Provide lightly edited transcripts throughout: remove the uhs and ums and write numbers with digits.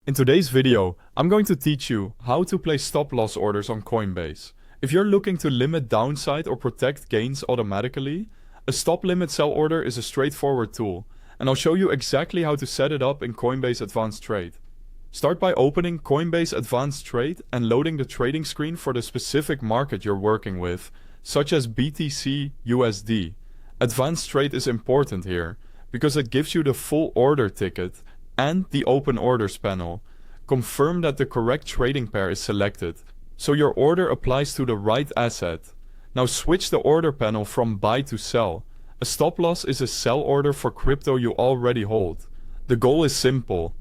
In today's video, I'm going to teach you how to place stop-loss orders on Coinbase. If you're looking to limit downside or protect gains automatically, a stop-limit sell order is a straightforward tool, and I'll show you exactly how to set it up in Coinbase Advanced Trade. Start by opening Coinbase Advanced Trade and loading the trading screen for the specific market you're working with, such as BTC USD. Advanced Trade is important here, because it gives you the full order ticket and the open orders panel. Confirm that the correct trading pair is selected, so your order applies to the right asset. Now switch the order panel from buy to sell. A stop loss is a sell order for crypto you already hold. The goal is simple.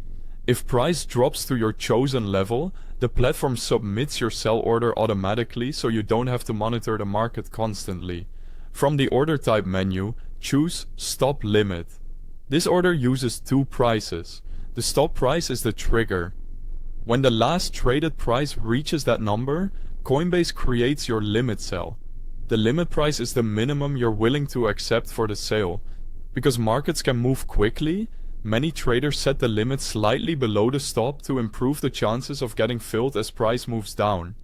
If price drops to your chosen level, the platform submits your sell order automatically so you don't have to monitor the market constantly. From the order type menu, choose Stop Limit. This order uses two prices. The stop price is the trigger. When the last traded price reaches that number, Coinbase creates your limit sell. The limit price is the minimum you're willing to accept for the sale. Because markets can move quickly, many traders set the limit slightly below the stop to improve the chances of getting filled as price moves down.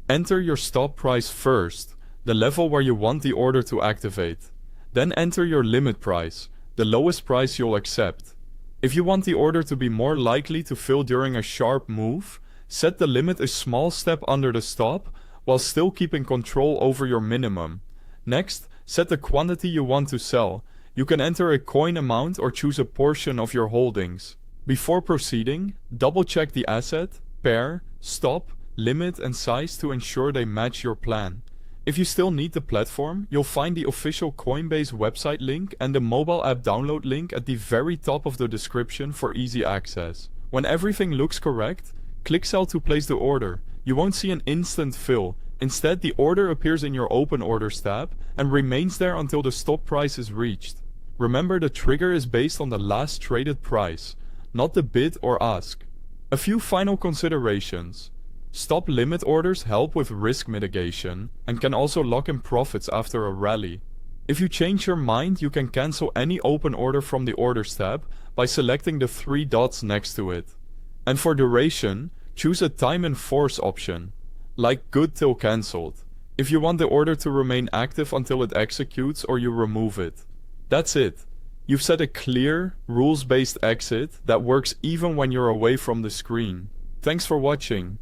Enter your stop price first, the level where you want the order to activate. Then enter your limit price, the lowest price you'll accept. If you want the order to be more likely to fill during a sharp move, set the limit a small step under the stop while still keeping control over your minimum. Next, set the quantity you want to sell. You can enter a coin amount or choose a portion of your holdings. Before proceeding, double-check the asset, pair, stop, limit and size to ensure they match your plan. If you still need the platform, you'll find the official Coinbase website link and the mobile app download link at the very top of the description for easy access. When everything looks correct, click Sell to place the order. You won't see an instant fill. Instead, the order appears in your Open Orders tab and remains there until the stop price is reached. Remember, the trigger is based on the last traded price, not the bid or ask. A few final considerations. Stop limit orders help with risk mitigation and can also lock in profits after a rally. If you change your mind, you can cancel any open order from the Orders tab by selecting the three dots next to it. And for duration, choose a time and force option, like good till cancelled, if you want the order to remain active until it executes or you remove it. That's it. You've set a clear, rules-based exit that works even when you're away from the screen. Thanks for watching.